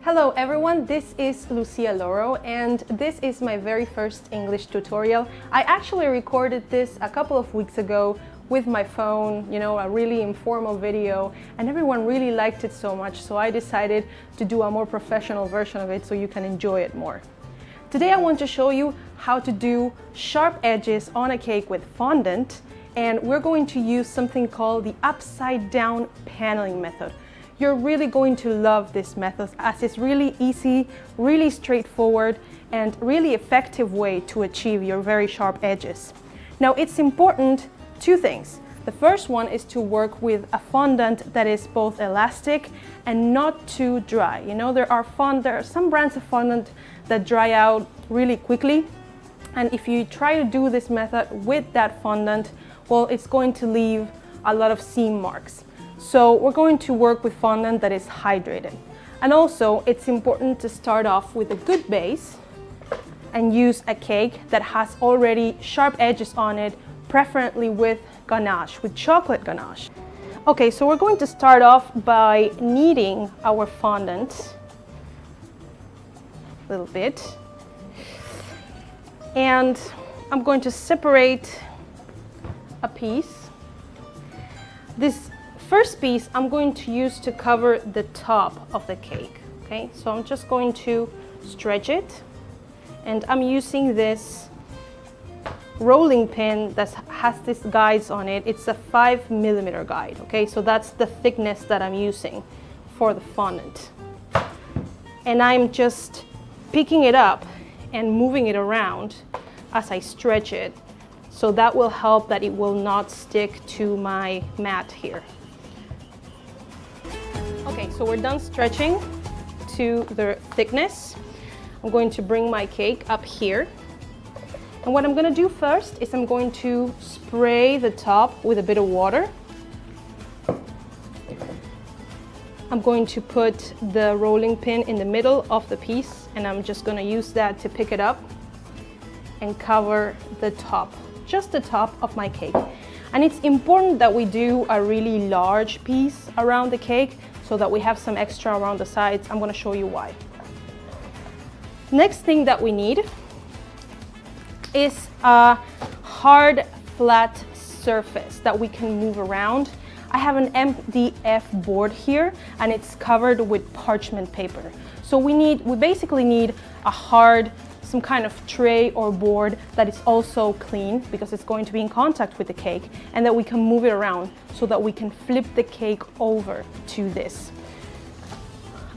Hello everyone, this is Lucia Loro and this is my very first English tutorial. I actually recorded this a couple of weeks ago with my phone, a really informal video, and everyone really liked it so much, so I decided to do a more professional version of it so you can enjoy it more. Today I want to show you how to do sharp edges on a cake with fondant, and we're going to use something called the upside down paneling method. You're really going to love this method as it's really easy, really straightforward, and really effective way to achieve your very sharp edges. Now it's important two things. The first one is to work with a fondant that is both elastic and not too dry. There are some brands of fondant that dry out really quickly, and if you try to do this method with that fondant, well, it's going to leave a lot of seam marks. So we're going to work with fondant that is hydrated. And also it's important to start off with a good base and use a cake that has already sharp edges on it, preferably with ganache, with chocolate ganache. Okay, so we're going to start off by kneading our fondant a little bit. And I'm going to separate a piece. This first piece I'm going to use to cover the top of the cake. Okay, so I'm just going to stretch it, and I'm using this rolling pin that has these guides on it. It's a 5mm guide. Okay, so that's the thickness that I'm using for the fondant, and I'm just picking it up and moving it around as I stretch it, so that will help that it will not stick to my mat here. Okay, so we're done stretching to the thickness. I'm going to bring my cake up here. And what I'm going to do first is I'm going to spray the top with a bit of water. I'm going to put the rolling pin in the middle of the piece, and I'm just going to use that to pick it up and cover the top, just the top of my cake. And it's important that we do a really large piece around the cake so that we have some extra around the sides. I'm going to show you why. Next thing that we need is a hard, flat surface that we can move around. I have an MDF board here, and it's covered with parchment paper. So we basically need a hard, some kind of tray or board that is also clean, because it's going to be in contact with the cake, and that we can move it around so that we can flip the cake over to this.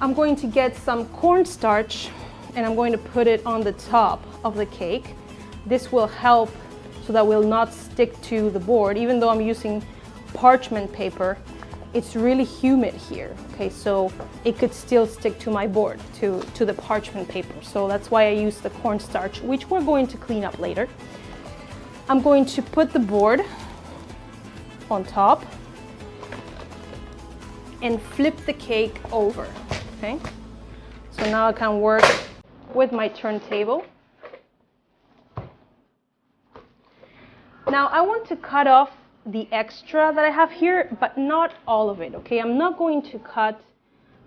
I'm going to get some cornstarch and I'm going to put it on the top of the cake. This will help so that will not stick to the board. Even though I'm using parchment paper, it's really humid here, okay, so it could still stick to my board, to the parchment paper. So that's why I use the cornstarch, which we're going to clean up later. I'm going to put the board on top and flip the cake over, okay? So now I can work with my turntable. Now I want to cut off the extra that I have here, but not all of it, okay? I'm not going to cut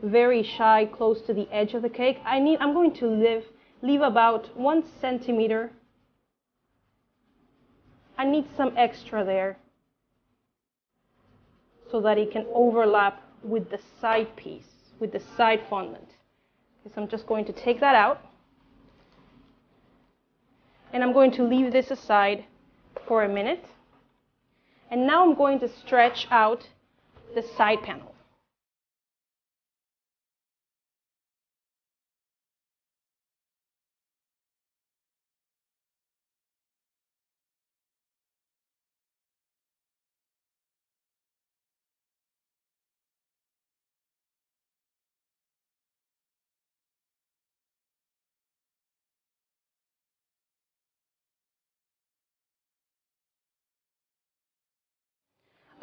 very shy close to the edge of the cake. I'm going to leave about 1 centimeter. I need some extra there so that it can overlap with the side piece, with the side fondant. Okay, so I'm just going to take that out, and I'm going to leave this aside for a minute. And now I'm going to stretch out the side panel.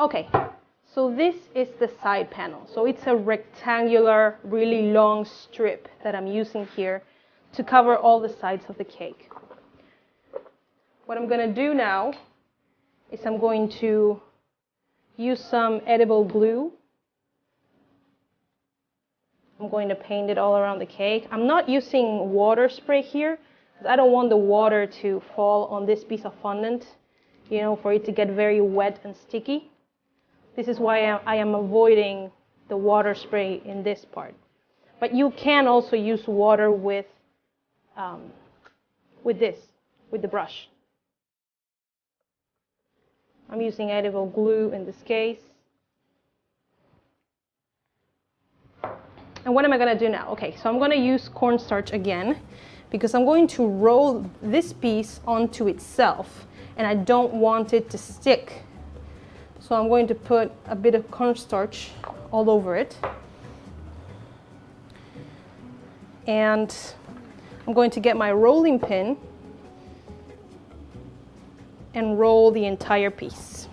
Okay, so this is the side panel. So it's a rectangular, really long strip that I'm using here to cover all the sides of the cake. What I'm going to do now is I'm going to use some edible glue. I'm going to paint it all around the cake. I'm not using water spray here, because I don't want the water to fall on this piece of fondant, you know, for it to get very wet and sticky. This is why I am avoiding the water spray in this part. But you can also use water with the brush. I'm using edible glue in this case. And what am I going to do now? Okay, so I'm going to use cornstarch again, because I'm going to roll this piece onto itself, and I don't want it to stick. So I'm going to put a bit of cornstarch all over it. And I'm going to get my rolling pin and roll the entire piece.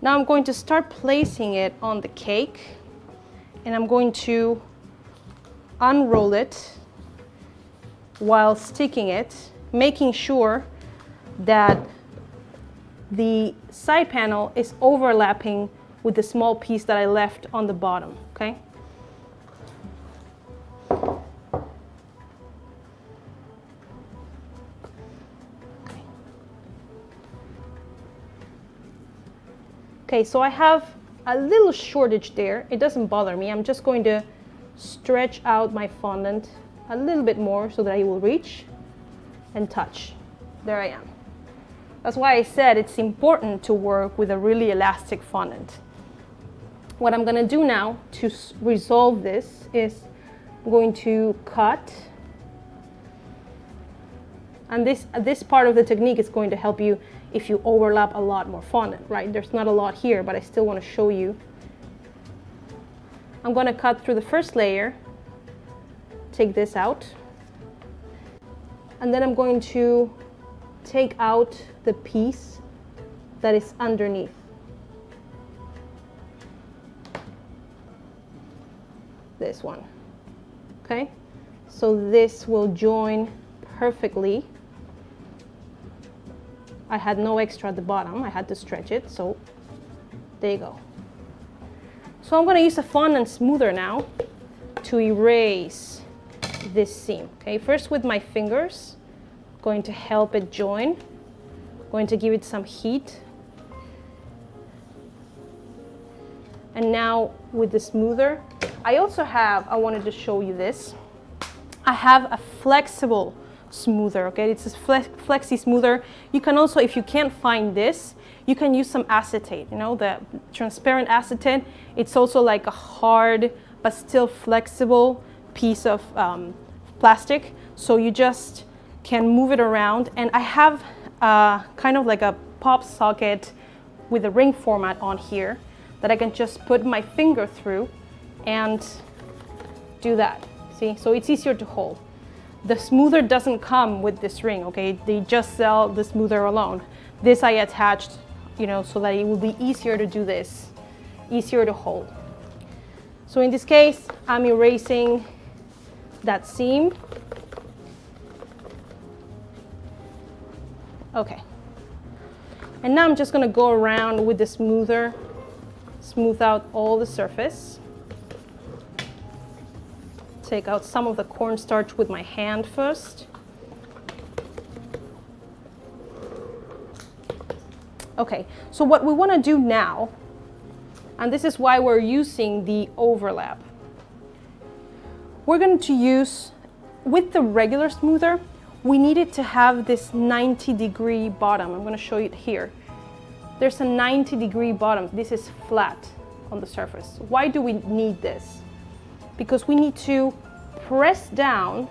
Now I'm going to start placing it on the cake, and I'm going to unroll it while sticking it, making sure that the side panel is overlapping with the small piece that I left on the bottom, okay? Okay, so I have a little shortage there. It doesn't bother me. I'm just going to stretch out my fondant a little bit more so that it will reach and touch. There I am. That's why I said it's important to work with a really elastic fondant. What I'm going to do now to resolve this is I'm going to cut. And this part of the technique is going to help you if you overlap a lot more fondant, right? There's not a lot here, but I still want to show you. I'm going to cut through the first layer, take this out, and then I'm going to take out the piece that is underneath. This one, okay? So this will join perfectly. I had no extra at the bottom. I had to stretch it, so there you go. So I'm going to use a fondant smoother now to erase this seam. Okay, first with my fingers, going to help it join, going to give it some heat. And now with the smoother, I wanted to show you this. I have a flexible smoother, okay? It's a flexi smoother. You can also, if you can't find this, you can use some acetate, you know, the transparent acetate. It's also like a hard but still flexible piece of plastic, so you just can move it around. And I have kind of like a pop socket with a ring format on here that I can just put my finger through and do that. See, so it's easier to hold. The smoother doesn't come with this ring, okay? They just sell the smoother alone. This I attached, you know, so that it will be easier to do this, easier to hold. So in this case, I'm erasing that seam. Okay. And now I'm just gonna go around with the smoother, smooth out all the surface. Take out some of the cornstarch with my hand first. Okay, so what we want to do now, and this is why we're using the overlap, we're going to use, with the regular smoother, we needed to have this 90-degree bottom. I'm going to show you it here. There's a 90-degree bottom. This is flat on the surface. Why do we need this? Because we need to press down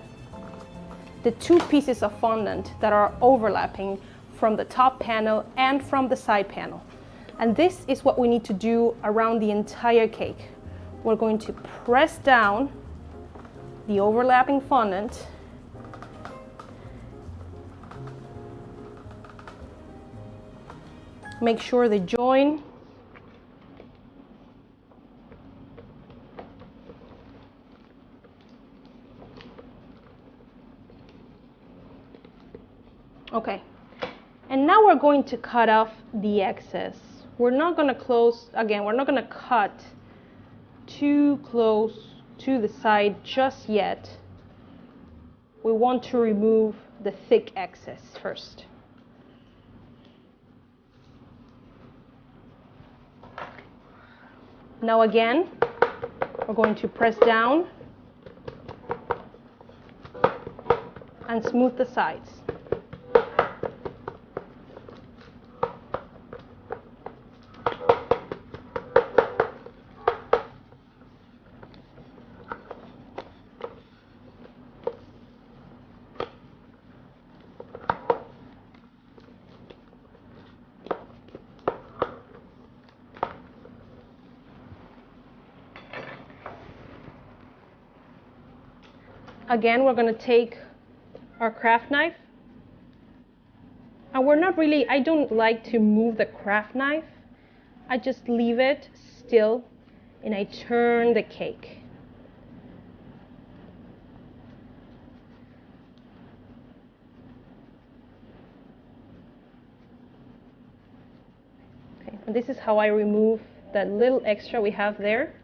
the two pieces of fondant that are overlapping from the top panel and from the side panel. And this is what we need to do around the entire cake. We're going to press down the overlapping fondant make sure they join. Okay, and now we're going to cut off the excess we're not going to close, again, we're not going to cut too close to the side just yet. We want to remove the thick excess first. Now again, we're going to press down and smooth the sides. Again, we're going to take our craft knife, and we're not really, I don't like to move the craft knife. I just leave it still and I turn the cake. Okay, and this is how I remove that little extra we have there.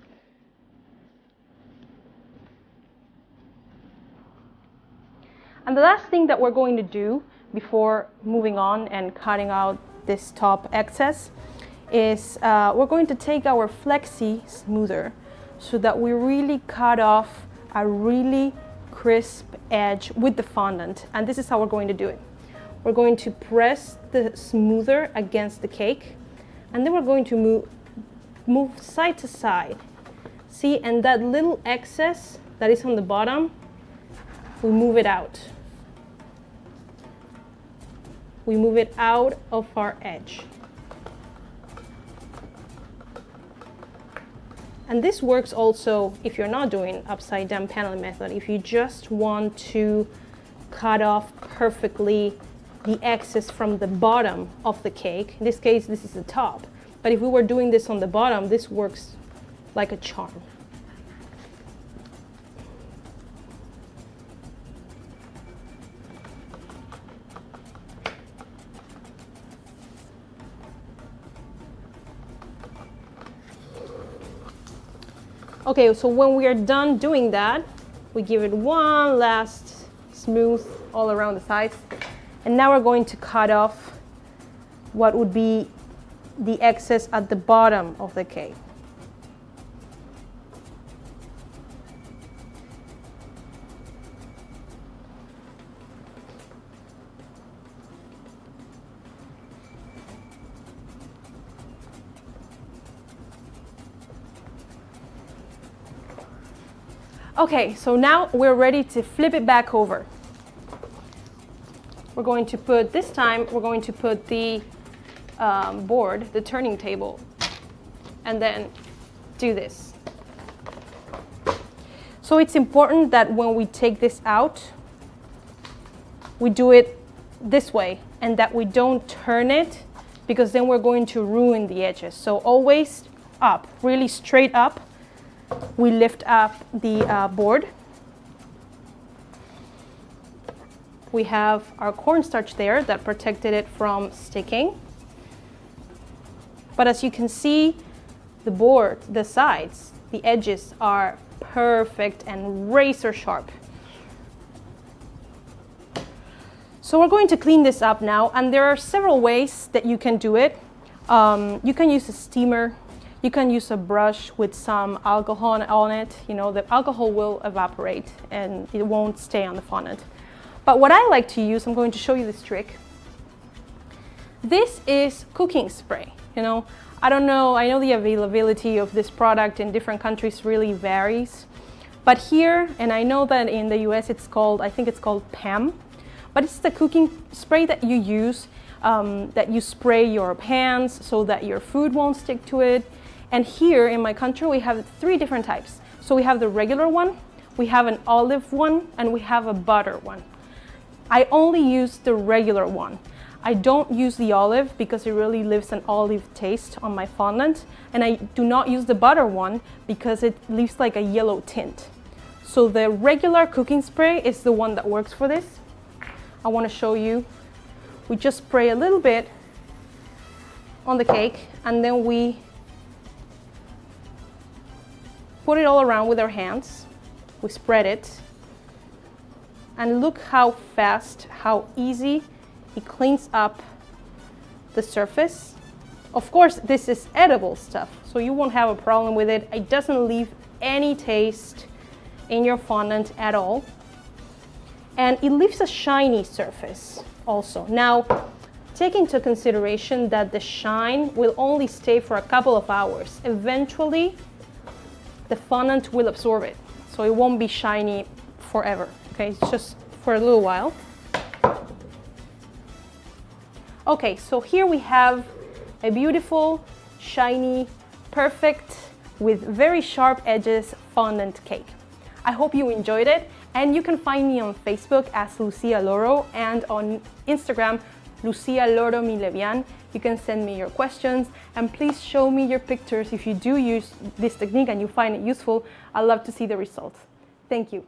And the last thing that we're going to do before moving on and cutting out this top excess is we're going to take our flexi smoother so that we really cut off a really crisp edge with the fondant. And this is how we're going to do it. We're going to press the smoother against the cake, and then we're going to move side to side. See, and that little excess that is on the bottom, we move it out. We move it out of our edge. And this works also if you're not doing upside down paneling method. If you just want to cut off perfectly the excess from the bottom of the cake. In this case, this is the top. But if we were doing this on the bottom, this works like a charm. Okay, so when we are done doing that, we give it one last smooth all around the sides. And now we're going to cut off what would be the excess at the bottom of the cake. Okay, so now we're ready to flip it back over. We're going to put, this time, we're going to put the board, the turning table, and then do this. So it's important that when we take this out, we do it this way, and that we don't turn it, because then we're going to ruin the edges. So always up, really straight up. We lift up the board. We have our cornstarch there that protected it from sticking. But as you can see, the board, the sides, the edges are perfect and razor sharp. So we're going to clean this up now, and there are several ways that you can do it. You can use a steamer. You can use a brush with some alcohol on it. You know, the alcohol will evaporate and it won't stay on the fondant. But what I like to use, I'm going to show you this trick. This is cooking spray. You know, I don't know, I know the availability of this product in different countries really varies. But here, and I know that in the US it's called, I think it's called PAM, but it's the cooking spray that you use, that you spray your pans so that your food won't stick to it. And here in my country, we have 3 different types. So we have the regular one, we have an olive one, and we have a butter one. I only use the regular one. I don't use the olive because it really leaves an olive taste on my fondant. And I do not use the butter one because it leaves like a yellow tint. So the regular cooking spray is the one that works for this. I want to show you. We just spray a little bit on the cake, and then we put it all around with our hands. We spread it, and look how fast, how easy it cleans up the surface. Of course, this is edible stuff, so you won't have a problem with it. It doesn't leave any taste in your fondant at all. And it leaves a shiny surface also. Now, take into consideration that the shine will only stay for a couple of hours. Eventually, the fondant will absorb it, so it won't be shiny forever, okay? It's just for a little while. Okay, so here we have a beautiful, shiny, perfect, with very sharp edges fondant cake. I hope you enjoyed it, and you can find me on Facebook as Lucia Loro and on Instagram, Lucia Loro Mi Levian. You can send me your questions, and please show me your pictures if you do use this technique and you find it useful. I'd love to see the results. Thank you.